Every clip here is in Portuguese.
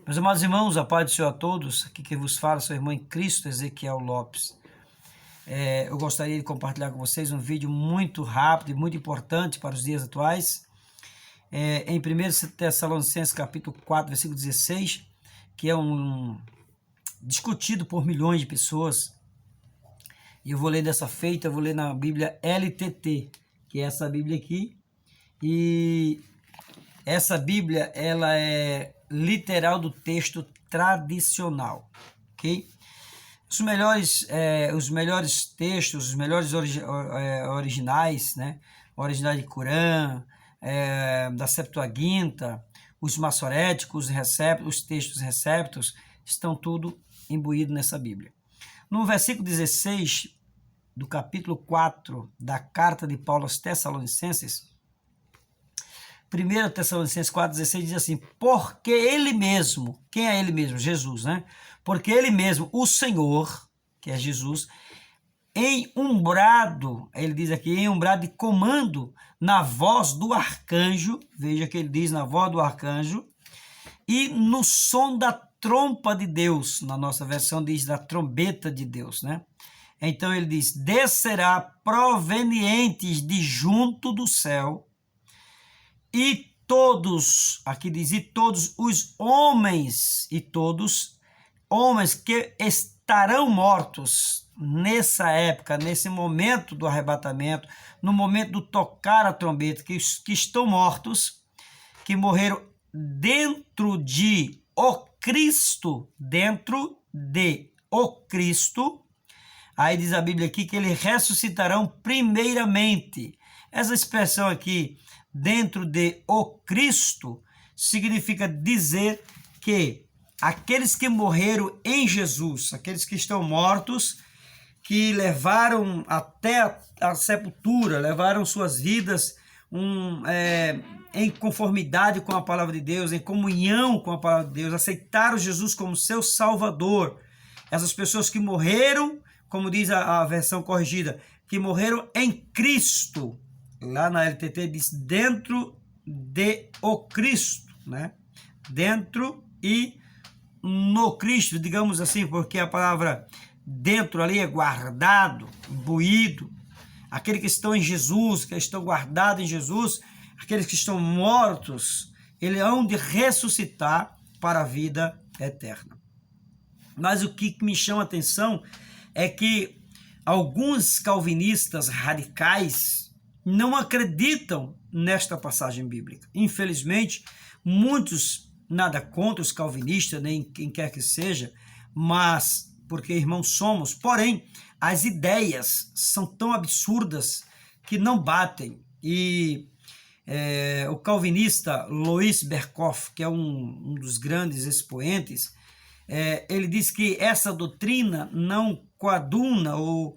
Meus amados irmãos, a paz do Senhor a todos. Aqui quem vos fala é seu irmão em Cristo, Ezequiel Lopes. Eu gostaria de compartilhar com vocês um vídeo muito rápido e muito importante para os dias atuais. Em 1 Tessalonicenses capítulo 4, versículo 16, que é discutido por milhões de pessoas. E eu vou ler dessa feita, eu vou ler na Bíblia LTT, que é essa Bíblia aqui. E essa Bíblia, ela é literal do texto tradicional, ok? Os melhores textos, os melhores originais, né? Originais de Corã, da Septuaginta, os maçoréticos, os textos receptos, estão tudo imbuído nessa Bíblia. No versículo 16 do capítulo 4 da carta de Paulo aos Tessalonicenses, 1 Tessalonicenses 4,16 diz assim: porque ele mesmo, quem é ele mesmo? Jesus, né? Porque ele mesmo, o Senhor, que é Jesus, ele diz aqui, em umbrado de comando, na voz do arcanjo, veja que ele diz na voz do arcanjo, e no som da trompa de Deus, na nossa versão diz da trombeta de Deus, né? Então ele diz: descerá provenientes de junto do céu, e todos, aqui diz, e todos os homens, que estarão mortos nessa época, nesse momento do arrebatamento, no momento do tocar a trombeta, que estão mortos, que morreram dentro de o Cristo, aí diz a Bíblia aqui que eles ressuscitarão primeiramente. Essa expressão aqui, dentro de o Cristo, significa dizer que aqueles que morreram em Jesus, aqueles que estão mortos, que levaram até a sepultura, levaram suas vidas em conformidade com a palavra de Deus, em comunhão com a palavra de Deus, aceitaram Jesus como seu Salvador. Essas pessoas que morreram, como diz a versão corrigida, que morreram em Cristo, lá na LTT diz dentro de o Cristo, né? Dentro e no Cristo, digamos assim, porque a palavra dentro ali é guardado, imbuído. Aqueles que estão em Jesus, que estão guardados em Jesus, aqueles que estão mortos, eles hão de ressuscitar para a vida eterna. Mas o que me chama a atenção é que alguns calvinistas radicais não acreditam nesta passagem bíblica. Infelizmente, muitos, nada contra os calvinistas, nem quem quer que seja, mas porque irmãos somos, porém, as ideias são tão absurdas que não batem. E o calvinista Louis Berkhof, que é um dos grandes expoentes, ele diz que essa doutrina não coaduna ou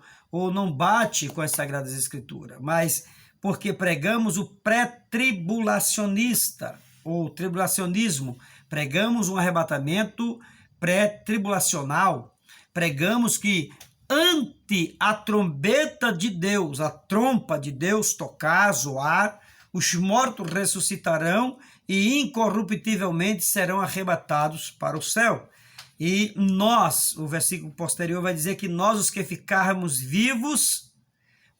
não bate com as Sagradas Escrituras, mas porque pregamos o pré-tribulacionista, ou tribulacionismo, pregamos um arrebatamento pré-tribulacional, pregamos que ante a trombeta de Deus, a trompa de Deus tocar, zoar, os mortos ressuscitarão e incorruptivelmente serão arrebatados para o céu. E nós, o versículo posterior vai dizer que nós, os que ficarmos vivos,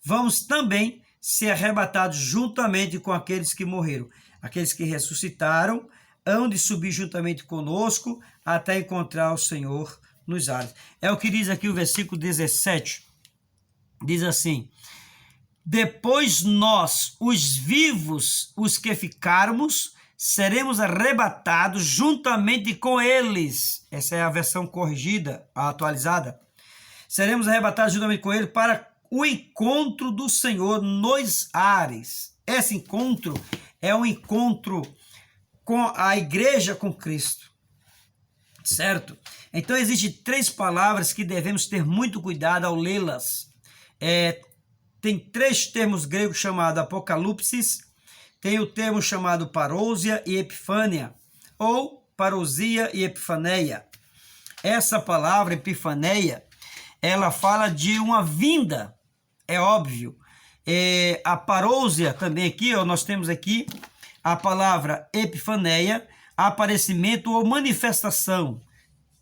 vamos também ser arrebatados juntamente com aqueles que morreram. Aqueles que ressuscitaram hão de subir juntamente conosco até encontrar o Senhor nos ares. É o que diz aqui o versículo 17. Diz assim: depois nós, os vivos, os que ficarmos, seremos arrebatados juntamente com eles. Essa é a versão corrigida, a atualizada. Seremos arrebatados juntamente com ele para o encontro do Senhor nos ares. Esse encontro é um encontro com a igreja com Cristo, certo? Então existem três palavras que devemos ter muito cuidado ao lê-las. Tem três termos gregos chamados apocalipsis, tem o termo chamado parousia e epifânia, ou parousia e epifaneia. Essa palavra epifaneia, ela fala de uma vinda, é óbvio. A parousia também aqui, nós temos aqui a palavra epifaneia, aparecimento ou manifestação,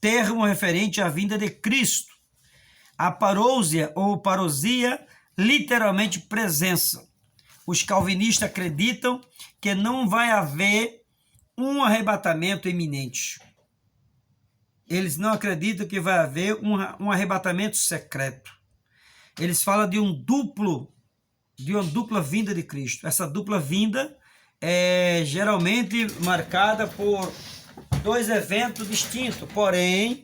termo referente à vinda de Cristo. A parousia ou parousia, literalmente presença. Os calvinistas acreditam que não vai haver um arrebatamento iminente. Eles não acreditam que vai haver um arrebatamento secreto. Eles falam de uma dupla vinda de Cristo. Essa dupla vinda é geralmente marcada por dois eventos distintos, porém,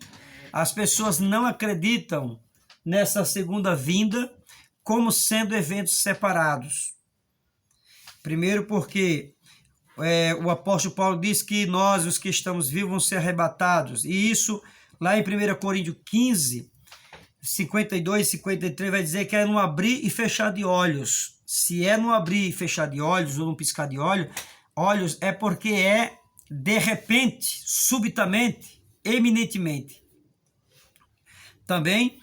as pessoas não acreditam nessa segunda vinda como sendo eventos separados. Primeiro porque o apóstolo Paulo diz que nós, os que estamos vivos, vamos ser arrebatados. E isso, lá em 1 Coríntios 15, 52 e 53, vai dizer que é no abrir e fechar de olhos. Se é no abrir e fechar de olhos, ou no piscar de olhos, é porque é de repente, subitamente, eminentemente. Também,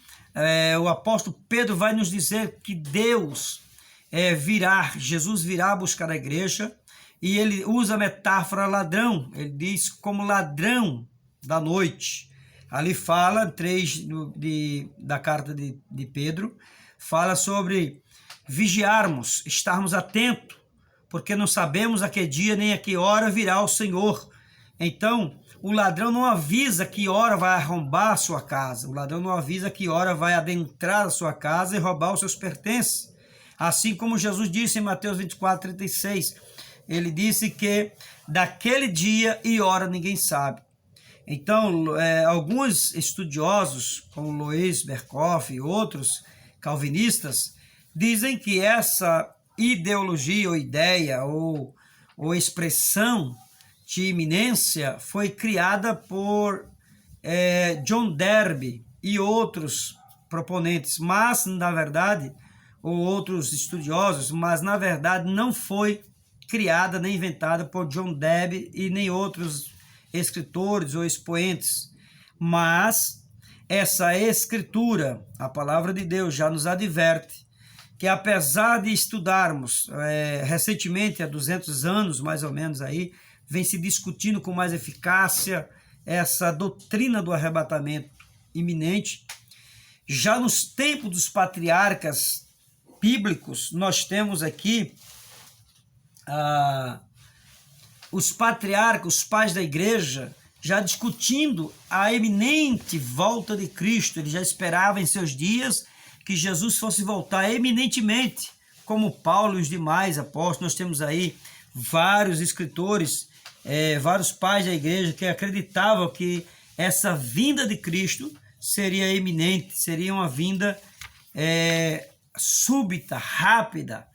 o apóstolo Pedro vai nos dizer que Jesus virá buscar a igreja, e ele usa a metáfora ladrão. Ele diz como ladrão da noite. Ali fala, 3 da carta de Pedro, fala sobre vigiarmos, estarmos atentos, porque não sabemos a que dia nem a que hora virá o Senhor. Então, o ladrão não avisa que hora vai arrombar a sua casa. O ladrão não avisa que hora vai adentrar a sua casa e roubar os seus pertences. Assim como Jesus disse em Mateus 24, 36, ele disse que daquele dia e hora ninguém sabe. Então, alguns estudiosos, como Louis Berkhoff e outros calvinistas, dizem que essa ideologia ou ideia ou expressão de iminência foi criada por John Darby e outros proponentes, mas, na verdade, ou outros estudiosos, mas, na verdade, não foi criada nem inventada por John Darby e nem outros escritores ou expoentes, mas essa escritura, a palavra de Deus, já nos adverte que, apesar de estudarmos recentemente, há 200 anos mais ou menos aí, vem se discutindo com mais eficácia essa doutrina do arrebatamento iminente. Já nos tempos dos patriarcas bíblicos, nós temos aqui os patriarcas, os pais da igreja, já discutindo a eminente volta de Cristo. Eles já esperavam em seus dias que Jesus fosse voltar eminentemente, como Paulo e os demais apóstolos. Nós temos aí vários escritores, vários pais da igreja que acreditavam que essa vinda de Cristo seria eminente, seria uma vinda súbita, rápida.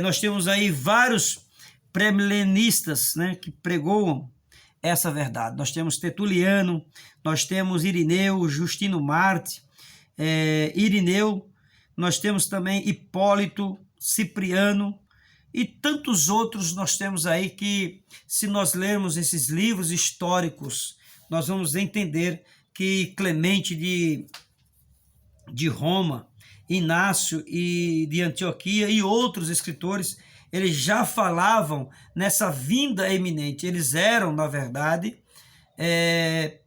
Nós temos aí vários pré-milenistas, né, que pregoam essa verdade. Nós temos Tertuliano, nós temos Irineu, Justino Marte, Irineu, nós temos também Hipólito, Cipriano e tantos outros. Nós temos aí que, se nós lermos esses livros históricos, nós vamos entender que Clemente de Roma, Inácio e de Antioquia e outros escritores, eles já falavam nessa vinda eminente. Eles eram, na verdade,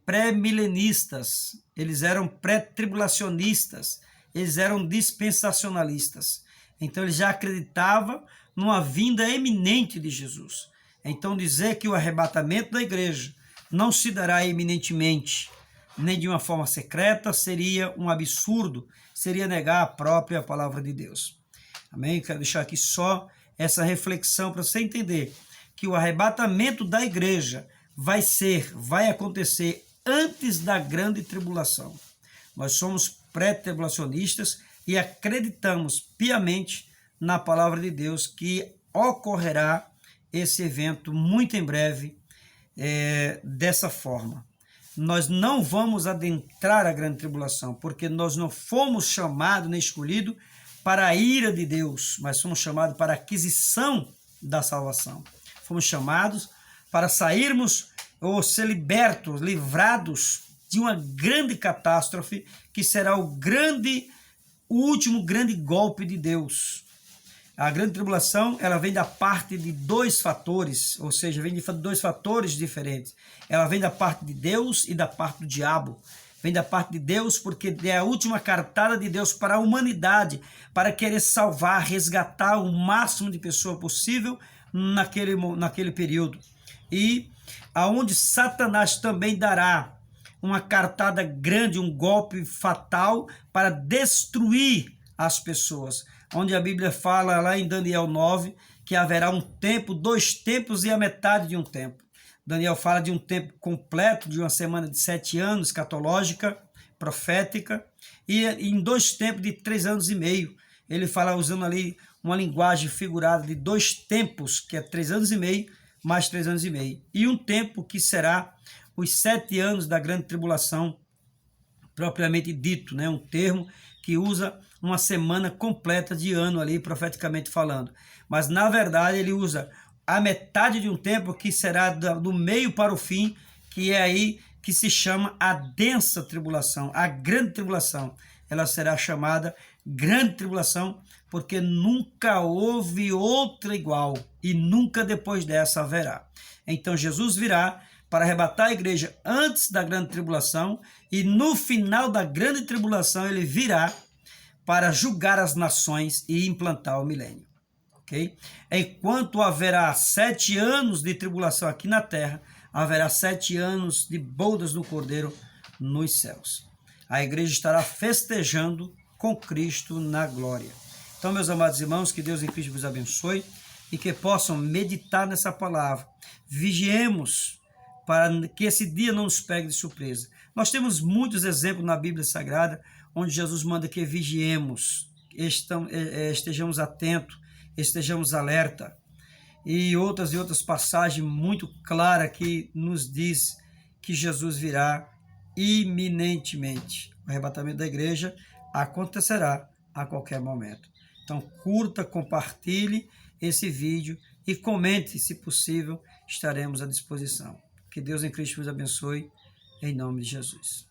pré-milenistas, eles eram pré-tribulacionistas, eles eram dispensacionalistas. Então, eles já acreditavam numa vinda eminente de Jesus. Então, dizer que o arrebatamento da igreja não se dará eminentemente, nem de uma forma secreta, seria um absurdo, seria negar a própria palavra de Deus. Amém? Quero deixar aqui só essa reflexão para você entender que o arrebatamento da igreja vai acontecer antes da grande tribulação. Nós somos pré-tribulacionistas e acreditamos piamente na palavra de Deus que ocorrerá esse evento muito em breve, dessa forma. Nós não vamos adentrar a grande tribulação, porque nós não fomos chamados nem escolhidos para a ira de Deus, mas fomos chamados para a aquisição da salvação. Fomos chamados para sairmos ou ser libertos, livrados de uma grande catástrofe, que será o último grande golpe de Deus. A grande tribulação, ela vem da parte de dois fatores, ou seja, vem de dois fatores diferentes. Ela vem da parte de Deus e da parte do diabo. Vem da parte de Deus porque é a última cartada de Deus para a humanidade, para querer salvar, resgatar o máximo de pessoa possível naquele período. E aonde Satanás também dará uma cartada grande, um golpe fatal para destruir as pessoas. Onde a Bíblia fala lá em Daniel 9 que haverá um tempo, 2 tempos e a metade de um tempo. Daniel fala de um tempo completo, de uma semana de 7 anos, escatológica, profética, e em 2 tempos de 3 anos e meio. Ele fala usando ali uma linguagem figurada de 2 tempos, que é 3 anos e meio, mais 3 anos e meio. E um tempo que será os 7 anos da grande tribulação, propriamente dito, né? Um termo que usa uma semana completa de ano ali, profeticamente falando. Mas, na verdade, ele usa a metade de um tempo que será do meio para o fim, que é aí que se chama a densa tribulação, a grande tribulação. Ela será chamada grande tribulação porque nunca houve outra igual e nunca depois dessa haverá. Então Jesus virá para arrebatar a igreja antes da grande tribulação e no final da grande tribulação ele virá para julgar as nações e implantar o milênio. Okay? Enquanto haverá 7 anos de tribulação aqui na terra, haverá 7 anos de bodas no Cordeiro nos céus. A igreja estará festejando com Cristo na glória. Então, meus amados irmãos, que Deus em Cristo vos abençoe e que possam meditar nessa palavra. Vigiemos para que esse dia não nos pegue de surpresa. Nós temos muitos exemplos na Bíblia Sagrada onde Jesus manda que vigiemos, estejamos atentos, estejamos alerta. E outras passagens muito claras que nos diz que Jesus virá iminentemente. O arrebatamento da igreja acontecerá a qualquer momento. Então curta, compartilhe esse vídeo e comente, se possível, estaremos à disposição. Que Deus em Cristo vos abençoe, em nome de Jesus.